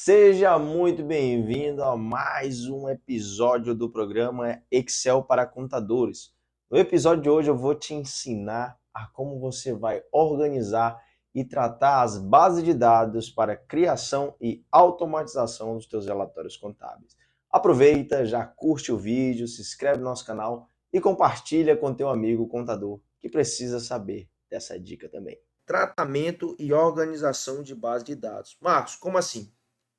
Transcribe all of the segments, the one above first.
Seja muito bem-vindo a mais um episódio do programa Excel para Contadores. No episódio de hoje eu vou te ensinar a como você vai organizar e tratar as bases de dados para criação e automatização dos teus relatórios contábeis. Aproveita, já curte o vídeo, se inscreve no nosso canal e compartilha com teu amigo contador que precisa saber dessa dica também. Tratamento e organização de base de dados. Marcos, como assim?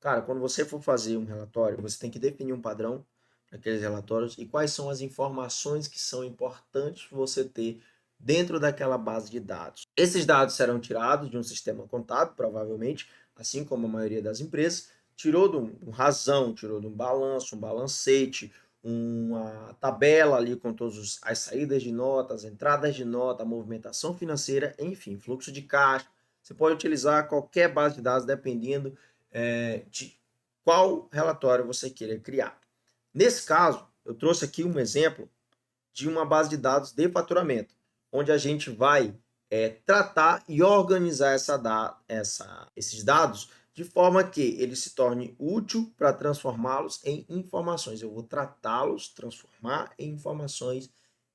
Cara, quando você for fazer um relatório, você tem que definir um padrão para aqueles relatórios e quais são as informações que são importantes você ter dentro daquela base de dados. Esses dados serão tirados de um sistema contábil, provavelmente, assim como a maioria das empresas, tirou de um razão, tirou de um balanço, um balancete, uma tabela ali com todas as saídas de nota, as entradas de nota, a movimentação financeira, enfim, fluxo de caixa. Você pode utilizar qualquer base de dados dependendo de qual relatório você queira criar. Nesse caso, eu trouxe aqui um exemplo de uma base de dados de faturamento, onde a gente vai tratar e organizar esses dados de forma que ele se torne útil para transformá-los em informações. Eu vou tratá-los, transformar em informações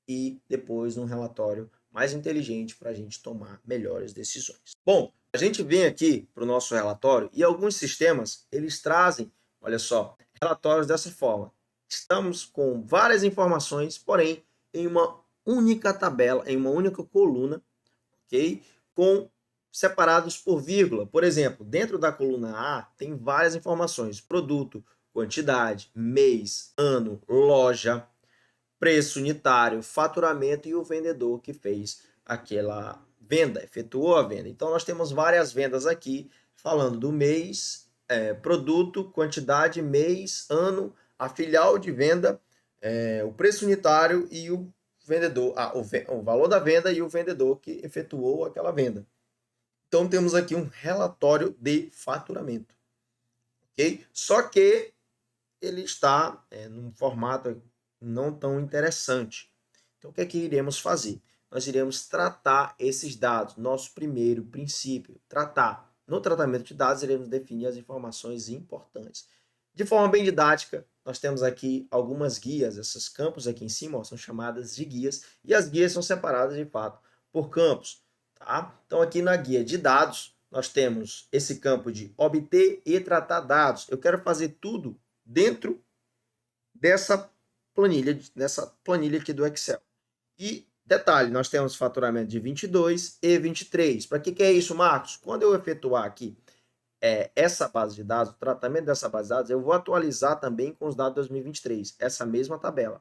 e depois num relatório mais inteligente para a gente tomar melhores decisões. Bom, a gente vem aqui para o nosso relatório e alguns sistemas, eles trazem, olha só, relatórios dessa forma. Estamos com várias informações, porém, em uma única tabela, em uma única coluna, ok? Separados por vírgula. Por exemplo, dentro da coluna A tem várias informações: produto, quantidade, mês, ano, loja, preço unitário, faturamento e o vendedor que fez aquela venda, efetuou a venda. Então, nós temos várias vendas aqui, falando do mês, produto, quantidade, mês, ano, a filial de venda, o preço unitário e o vendedor, o valor da venda e o vendedor que efetuou aquela venda. Então, temos aqui um relatório de faturamento. Ok? Só que ele está num formato não tão interessante. Então, o que é que iremos fazer? Nós iremos tratar esses dados. Nosso primeiro princípio, tratar. No tratamento de dados, iremos definir as informações importantes. De forma bem didática, nós temos aqui algumas guias. Esses campos aqui em cima são chamadas de guias. E as guias são separadas, de fato, por campos. Tá? Então, aqui na guia de dados, nós temos esse campo de obter e tratar dados. Eu quero fazer tudo dentro dessa planilha aqui do Excel. E detalhe, nós temos faturamento de 22 e 23. Para que é isso, Marcos? Quando eu efetuar aqui essa base de dados, o tratamento dessa base de dados, eu vou atualizar também com os dados de 2023, essa mesma tabela.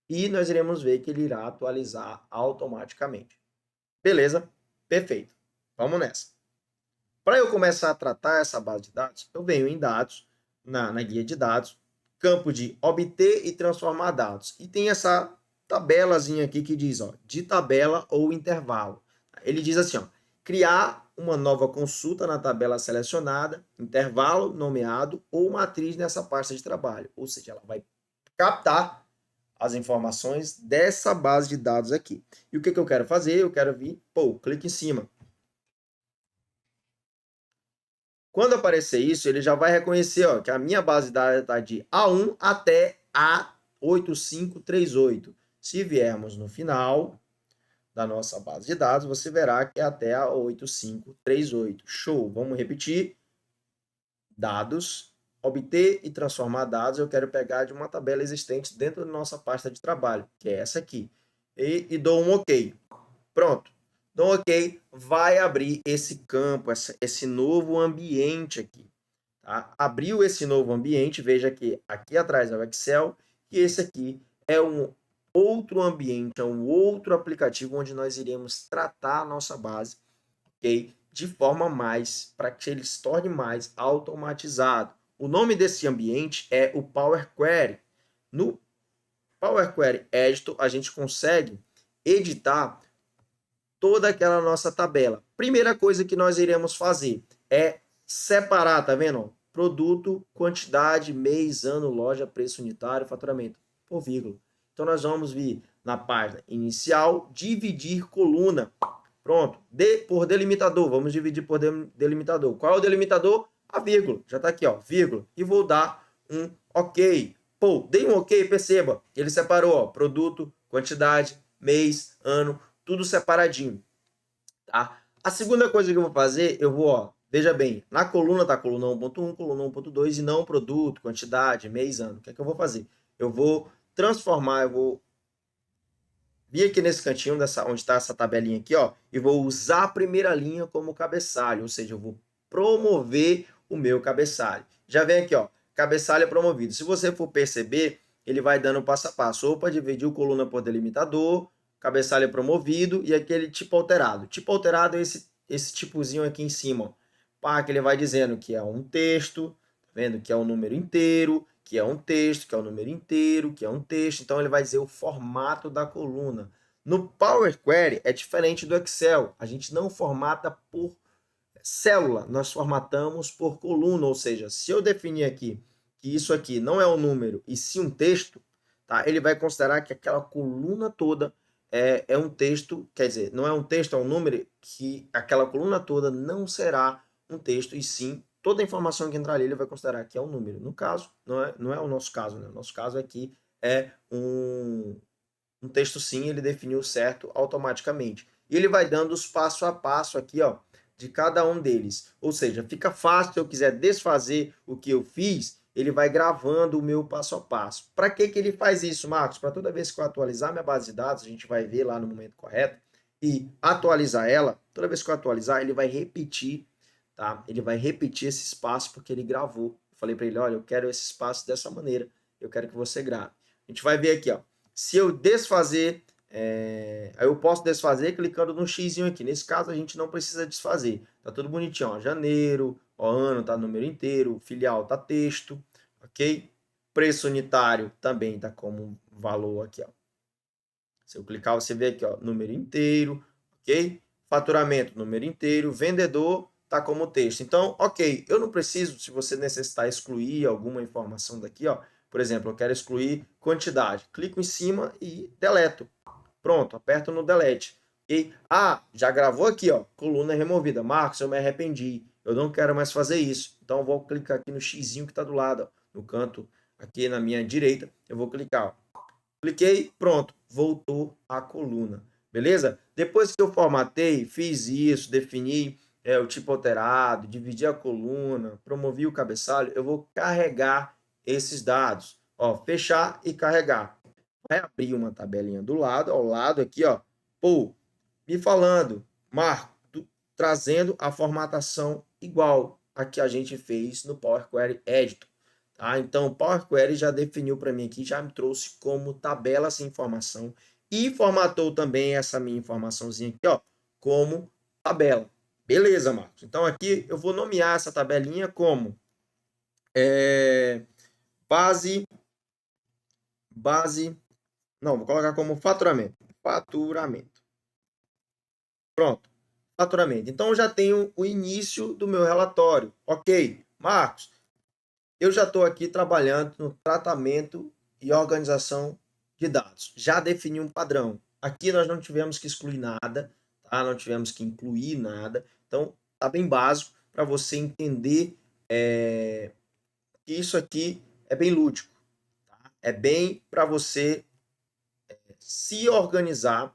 E nós iremos ver que ele irá atualizar automaticamente. Beleza? Perfeito. Vamos nessa. Para eu começar a tratar essa base de dados, eu venho em dados, na guia de dados, campo de obter e transformar dados. E tem essa tabelazinha aqui que diz, ó, de tabela ou intervalo. Ele diz assim, ó, criar uma nova consulta na tabela selecionada, intervalo nomeado ou matriz nessa pasta de trabalho. Ou seja, ela vai captar as informações dessa base de dados aqui. E o que eu quero fazer? Eu quero vir, clique em cima. Quando aparecer isso, ele já vai reconhecer que a minha base de dados está de A1 até A8538. Se viermos no final da nossa base de dados, você verá que é até A8538. Show! Vamos repetir. Dados, obter e transformar dados. Eu quero pegar de uma tabela existente dentro da nossa pasta de trabalho, que é essa aqui. E dou um OK. Pronto. Então, OK, vai abrir esse campo, esse novo ambiente aqui. Tá? Abriu esse novo ambiente, veja que aqui atrás é o Excel e esse aqui é um outro ambiente, é um outro aplicativo onde nós iremos tratar a nossa base, ok? De forma para que ele se torne mais automatizado. O nome desse ambiente é o Power Query. No Power Query Editor, a gente consegue editar toda aquela nossa tabela. Primeira coisa que nós iremos fazer é separar, tá vendo? Produto, quantidade, mês, ano, loja, preço unitário, faturamento, por vírgula. Então, nós vamos vir na página inicial, dividir coluna. Pronto. Por delimitador, vamos dividir por delimitador. Qual é o delimitador? a vírgula. Já está aqui, ó, vírgula. E vou dar um OK. Pô, dei um OK, perceba. Ele separou, ó, produto, quantidade, mês, ano, tudo separadinho. Tá? A segunda coisa que eu vou fazer, eu vou, ó, veja bem, na coluna tá coluna 1.1, coluna 1.2 e não produto, quantidade, mês, ano. O que é que eu vou fazer? Eu vou transformar, eu vou vir aqui nesse cantinho onde está essa tabelinha aqui, ó, e vou usar a primeira linha como cabeçalho, ou seja, eu vou promover o meu cabeçalho. Já vem aqui, ó, cabeçalho promovido. Se você for perceber, ele vai dando passo a passo, ou para dividir o coluna por delimitador, cabeçalho promovido e aquele tipo alterado. Tipo alterado é esse tipozinho aqui em cima, ó. Pá, que ele vai dizendo que é um texto, tá vendo? Que é um número inteiro, que é um texto, que é um número inteiro, que é um texto. Então, ele vai dizer o formato da coluna. No Power Query é diferente do Excel. A gente não formata por célula, nós formatamos por coluna. Ou seja, se eu definir aqui que isso aqui não é um número e sim um texto, tá? Ele vai considerar que aquela coluna toda é um texto, quer dizer, não é um texto, é um número, que aquela coluna toda não será um texto, e sim toda a informação que entrar ali ele vai considerar que é um número. No caso, não é o nosso caso, né? O nosso caso aqui é um texto sim, ele definiu certo automaticamente. E ele vai dando os passo a passo aqui, ó, de cada um deles. Ou seja, fica fácil, se eu quiser desfazer o que eu fiz, ele vai gravando o meu passo a passo. Para que ele faz isso, Marcos? Para toda vez que eu atualizar minha base de dados, a gente vai ver lá no momento correto, e atualizar ela, toda vez que eu atualizar, ele vai repetir, tá? Ele vai repetir esse espaço porque ele gravou. Eu falei para ele, olha, eu quero esse espaço dessa maneira, eu quero que você grave. A gente vai ver aqui, ó. Se eu desfazer, aí eu posso desfazer clicando no xizinho aqui. Nesse caso, a gente não precisa desfazer. Tá tudo bonitinho, ó. Janeiro, ó, ano tá número inteiro, filial tá texto, ok? Preço unitário também tá como valor aqui, ó. Se eu clicar, você vê aqui, ó, número inteiro, ok? Faturamento, número inteiro. Vendedor tá como texto. Então, ok, eu não preciso, se você necessitar excluir alguma informação daqui, ó, por exemplo, eu quero excluir quantidade. Clico em cima e deleto. Pronto, aperto no delete. E, já gravou aqui, ó, coluna removida. Marcos, eu me arrependi. Eu não quero mais fazer isso. Então, eu vou clicar aqui no xizinho que está do lado, ó, no canto aqui na minha direita. Eu vou clicar, ó. Cliquei, pronto, voltou a coluna. Beleza? Depois que eu formatei, fiz isso, defini o tipo alterado, dividi a coluna, promovi o cabeçalho, eu vou carregar esses dados. Ó, fechar e carregar. Vai abrir uma tabelinha do lado, ao lado aqui, ó, pô, me falando, Marco, trazendo a formatação igual a que a gente fez no Power Query Editor. Tá? Então, o Power Query já definiu para mim aqui, já me trouxe como tabela essa informação e formatou também essa minha informaçãozinha aqui, ó, como tabela. Beleza, Marcos. Então, aqui eu vou nomear essa tabelinha como base, não, vou colocar como faturamento. Faturamento. Pronto. Faturamento. Então, eu já tenho o início do meu relatório. Ok, Marcos, eu já estou aqui trabalhando no tratamento e organização de dados. Já defini um padrão. Aqui nós não tivemos que excluir nada, tá? Não tivemos que incluir nada. Então, tá bem básico para você entender que isso aqui é bem lúdico. Tá? É bem para você se organizar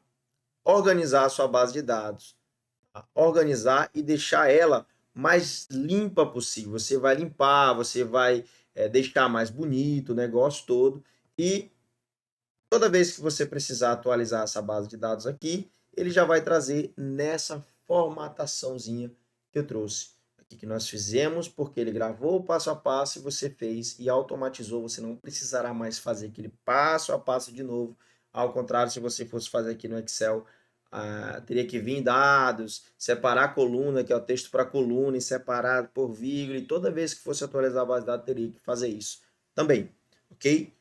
a sua base de dados, tá? Organizar e deixar ela mais limpa possível. Você vai limpar, você vai deixar mais bonito o negócio todo, e toda vez que você precisar atualizar essa base de dados aqui, ele já vai trazer nessa formataçãozinha que eu trouxe aqui, que nós fizemos, porque ele gravou o passo a passo e você fez e automatizou. Você não precisará mais fazer aquele passo a passo de novo. Ao contrário, se você fosse fazer aqui no Excel, teria que vir em dados, separar a coluna, que é o texto para coluna, e separar por vírgula, e toda vez que fosse atualizar a base de dados, teria que fazer isso também, ok?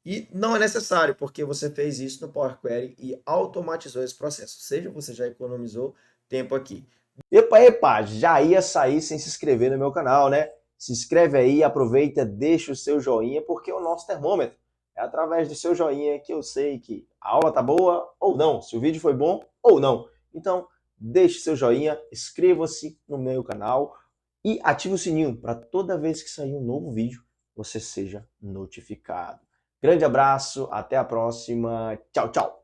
E não é necessário, porque você fez isso no Power Query e automatizou esse processo. Ou seja, você já economizou tempo aqui. Epa, já ia sair sem se inscrever no meu canal, né? Se inscreve aí, aproveita, deixa o seu joinha, porque é o nosso termômetro. É através do seu joinha que eu sei que a aula tá boa ou não, se o vídeo foi bom ou não. Então, deixe seu joinha, inscreva-se no meu canal, e ative o sininho para toda vez que sair um novo vídeo você seja notificado. Grande abraço, até a próxima. Tchau, tchau!